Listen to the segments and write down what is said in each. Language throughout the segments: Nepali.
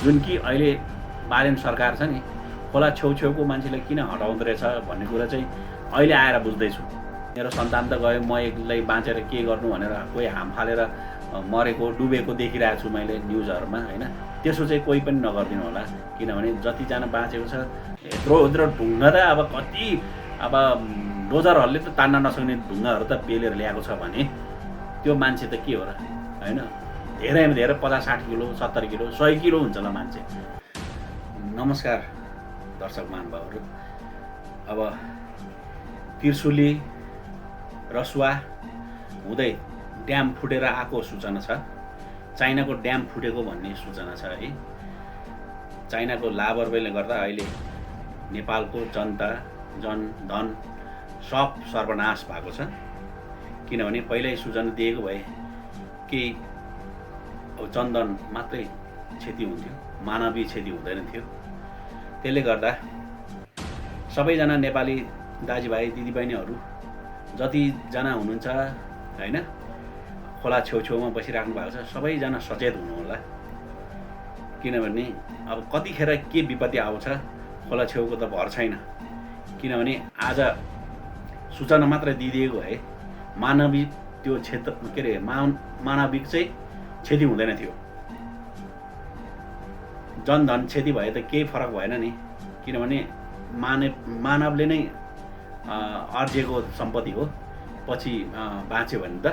जुन कि अहिले बालेन सरकार छ नि, खोला छेउछेउको मान्छेलाई किन हटाउँदो रहेछ भन्ने कुरा चाहिँ अहिले आएर बुझ्दैछु। मेरो सन्तान त गयो, म एक्लै बाँचेर के गर्नु भनेर कोही हाम फालेर मरेको डुबेको देखिरहेको छु मैले न्युजहरूमा होइन। त्यसो चाहिँ कोही पनि नगरिदिनु होला, किनभने जतिजना बाँचेको छ यत्रो यत्रो ढुङ्गा त अब कति अब डोजरहरूले त तान्न नसक्ने ढुङ्गाहरू त पेलेर ल्याएको छ भने त्यो मान्छे त के हो र होइन। धेरैमा धेरै 50-60 किलो 70 किलो 100 किलो हुन्छ होला मान्छे। नमस्कार दर्शक महानुभावहरू। अब त्रिशुली रसुवा हुँदै ड्याम फुटेर आएको सूचना छ। चाइनाको ड्याम फुटेको भन्ने सूचना छ है। चाइनाको लापरवाहीले गर्दा अहिले नेपालको जनता जनधन सब सर्वनाश भएको छ। किनभने पहिल्यै सूचना दिएको भए केही अब जनधन मात्रै क्षति हुन्थ्यो, मानवीय क्षति हुँदैन थियो। त्यसले गर्दा सबैजना नेपाली दाजुभाइ दिदीबहिनीहरू जतिजना हुनुहुन्छ होइन, खोला छेउछेउमा बसिराख्नु भएको छ, सबैजना सचेत हुनु होला। किनभने अब कतिखेर के विपत्ति आउँछ खोला छेउको त भर छैन। किनभने आज सूचना मात्र दिइदिएको भए मानवीय त्यो क्षेत्र के अरे मानविक चाहिँ क्षति हुँदैन थियो। जनधन क्षति भए त केही फरक भएन नि। किनभने मानवले नै अर्जिएको सम्पत्ति हो। पछि बाँच्यो भने त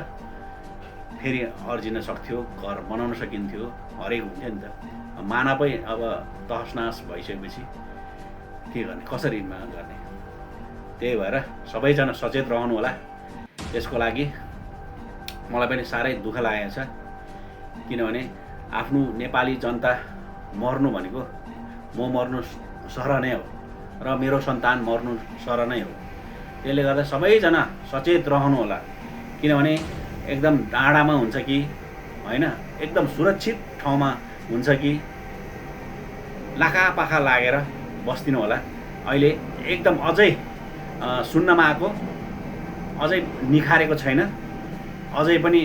फेरि अर्जिन सक्थ्यो, घर बनाउन सकिन्थ्यो, हरेक हुन्थ्यो नि त। मानवै अब तहसनहस भइसकेपछि के गर्ने, कसरी गर्ने। त्यही भएर सबैजना सचेत रहनु होला। त्यसको लागि मलाई पनि साह्रै दुःख लागेको छ। किनभने आफ्नो नेपाली जनता मर्नु भनेको म मर्नु सर नै हो र मेरो सन्तान मर्नु सर नै हो। त्यसले गर्दा सबैजना सचेत रहनु होला। किनभने एकदम डाँडामा हुन्छ कि होइन, एकदम सुरक्षित ठाउँमा हुन्छ कि लाखापाखा लागेर बस्दिनु होला। अहिले एकदम अझै सुन्नमा आएको, अझै निखारेको छैन, अझै पनि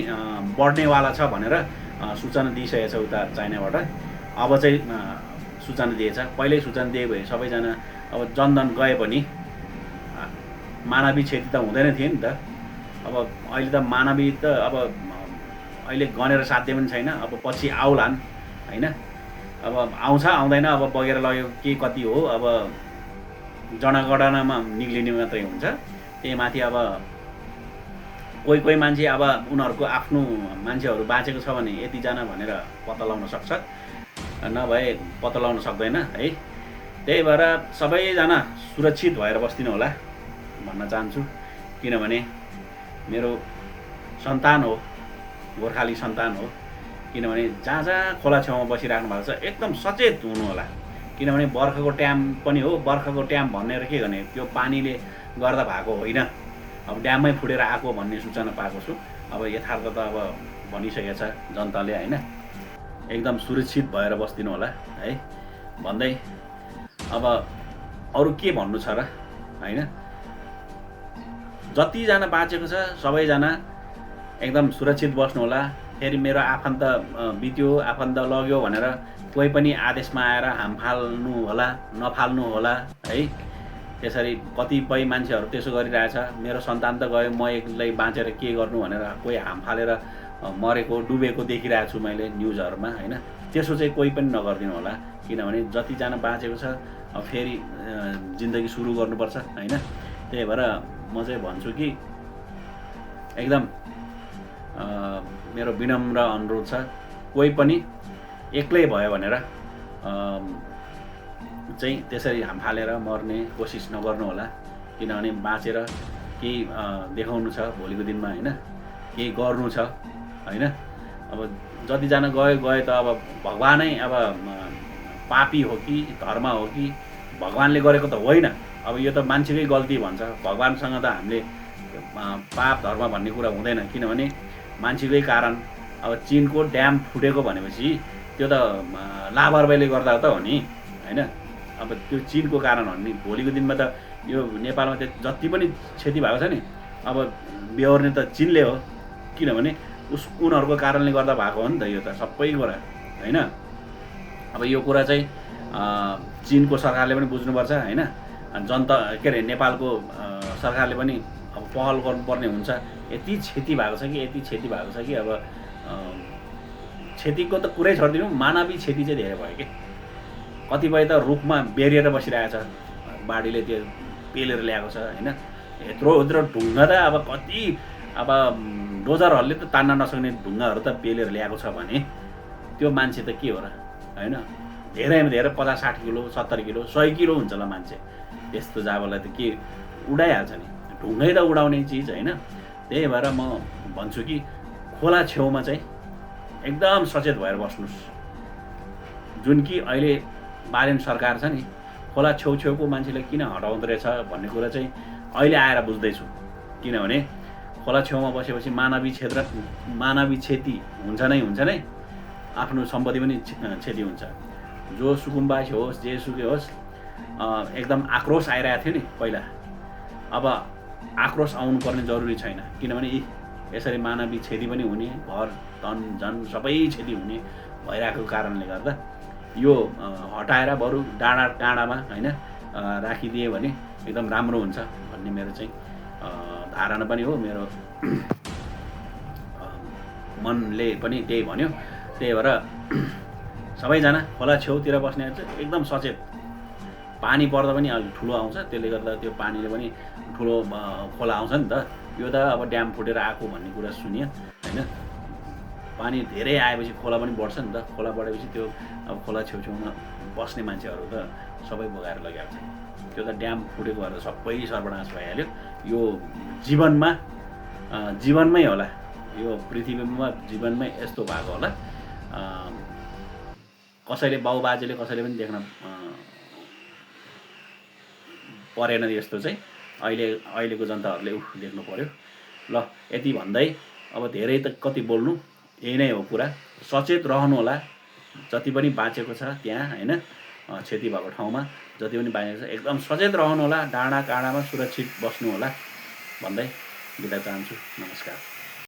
बढ्नेवाला छ भनेर सूचना दिइसकेको छ उता चाइनाबाट। अब चाहिँ सूचना दिएछ। पहिल्यै सूचना दिएको भए सबैजना अब जनधन गए पनि मानवीय क्षति त हुँदैन थियो नि त। अब अहिले त मानवीय त अब अहिले गनेर साध्य पनि छैन। अब पछि आउलान् होइन। अब आउँछ आउँदैन, अब बगेर लग्यो के कति हो, अब जनगणनामा निक्लिने मात्रै हुन्छ। त्यही माथि अब कोही मान्छे अब उनीहरूको आफ्नो मान्छेहरू बाँचेको छ भने यतिजना भनेर पत्ता लगाउन सक्छ, नभए पत्ता लगाउन सक्दैन है। त्यही भएर सबैजना सुरक्षित भएर बस्दिनु होला भन्न चाहन्छु। किनभने मेरो सन्तान हो, गोर्खाली सन्तान हो। किनभने जहाँ जहाँ खोला छेउमा बसिराख्नु भएको छ एकदम सचेत हुनु होला। किनभने बर्खाको ट्याम पनि हो। बर्खाको ट्याम भनेर के गर्ने, त्यो पानीले गर्दा भएको होइन। अब ड्याममै फुटेर आएको भन्ने सूचना पाएको छु। अब यथार्थ त अब भनिसकेको छ जनताले होइन। एकदम सुरक्षित भएर बस्दिनु होला है भन्दै अब अरू के भन्नु छ र होइन। जतिजना बाँचेको छ सबैजना एकदम सुरक्षित बस्नु होला। फेरि मेरो आफन्त बित्यो, आफन्त लग्यो भनेर कोही पनि आदेशमा आएर हाम फाल्नु होला नफाल्नु होला है। त्यसरी कतिपय मान्छेहरू त्यसो गरिरहेछ। मेरो सन्तान त गयो, म एक्लै बाँचेर के गर्नु भनेर कोही हाम फालेर मरेको डुबेको देखिरहेको छु मैले न्युजहरूमा होइन। त्यसो चाहिँ कोही पनि नगरिदिनु होला। किनभने जतिजना बाँचेको छ अब फेरि जिन्दगी सुरु गर्नुपर्छ होइन। त्यही भएर म चाहिँ भन्छु कि एकदम मेरो विनम्र अनुरोध छ, कोही पनि एक्लै भयो भनेर चाहिँ त्यसरी हाम फालेर मर्ने कोसिस नगर्नु होला। किनभने बाँचेर केही देखाउनु छ भोलिको दिनमा होइन, केही गर्नु छ होइन। अब जतिजना गयो त अब भगवानै अब पापी हो कि धर्म हो कि भगवानले गरेको त होइन। अब यो त मान्छेकै गल्ती भन्छ। भगवानसँग त हामीले पाप धर्म भन्ने कुरा हुँदैन। किनभने मान्छेकै कारण अब चीनको ड्याम फुटेको भनेपछि त्यो त लापरवाहीले गर्दा त हो नि होइन। अब त्यो चीनको कारण हो नि। भोलिको दिनमा त यो नेपालमा जति पनि क्षति भएको छ नि, अब बेहोर्ने त चीनले हो। किनभने उनीहरूको कारणले गर्दा भएको हो नि त यो त सबै कुरा होइन। अब यो कुरा चाहिँ चीनको सरकारले पनि बुझ्नुपर्छ हैन। जनता के अरे नेपालको सरकारले पनि अब पहल गर्नुपर्ने हुन्छ। यति क्षति भएको छ कि अब क्षतिको त कुरै छोडिदिनु, मानवीय क्षति चाहिँ धेरै भयो कि। कतिपय त रुखमा बेरिएर बसिरहेको छ, बाढीले त्यो पेलेर ल्याएको छ हैन। यत्रो ढुङ्गा त अब कति अब डोजरहरूले त तान्न नसक्ने ढुङ्गाहरू त पेलेर ल्याएको छ भने त्यो मान्छे त के हो र हैन। धेरैमा धेरै 50-60 किलो 70 किलो 100 किलो हुन्छ ल मान्छे। त्यस्तो जाबलाई त के उडाइहाल्छ नि, ढुङ्गै त उडाउने चिज हैन। त्यही भएर म भन्छु कि खोला छेउमा चाहिँ एकदम सचेत भएर बस्नुस्। जुन कि अहिले बालेन सरकार छ नि, खोला छेउछेउको मान्छेलाई किन हटाउँदो रहेछ भन्ने कुरा चाहिँ अहिले आएर बुझ्दैछु। किनभने खोला छेउमा बसेपछि मानवीय क्षति हुन्छ नै, आफ्नो सम्पत्ति पनि क्षति हुन्छ। जो सुकुम्बासी होस् जेसुकै होस् एकदम आक्रोश आइरहेको थियो नि पहिला, अब आक्रोश आउनुपर्ने जरुरी छैन। किनभने यसरी मानवीय क्षति पनि हुने, घर तन जन सबै क्षति हुने भइरहेको कारणले गर्दा यो हटाएर बरु डाँडा काँडामा हैन राखिदिए भने एकदम राम्रो हुन्छ भन्ने मेरो चाहिँ धारणा पनि हो। मेरो मनले पनि त्यही भन्यो। त्यही भएर सबैजना खोला छेउतिर बस्नेहरू चाहिँ एकदम सचेत। पानी पर्दा पनि अलि ठुलो आउँछ, त्यसले गर्दा त्यो पानीले पनि ठुलो खोला आउँछ नि त। यो त अब ड्याम फुटेर आएको भन्ने कुरा सुनियो हैन। पानी धेरै आएपछि खोला पनि बढ्छ नि त। खोला बढेपछि त्यो अब खोला छेउछेउमा बस्ने मान्छेहरू त सबै बगाएर लगिहाल्छ। त्यो त ड्याम फुटेको भएर सबै सर्वनाश भइहाल्यो। यो जीवनमै होला, यो पृथ्वीमा जीवनमै यस्तो भएको होला। कसैले बाउबाजेले कसैले पनि देख्न परेन यस्तो चाहिँ। अहिलेको जनताहरूले देख्नु पर्यो। ल यति भन्दै अब धेरै त कति बोल्नु, यही नै हो कुरा। सचेत रहनु होला, जति पनि बाँचेको छ त्यहाँ हैन, क्षति भएको ठाउँमा जति पनि बाँचेको छ एकदम सचेत रहनु होला। डाँडा काँडामा सुरक्षित बस्नु होला भन्दै बिदा चाहन्छु। नमस्कार।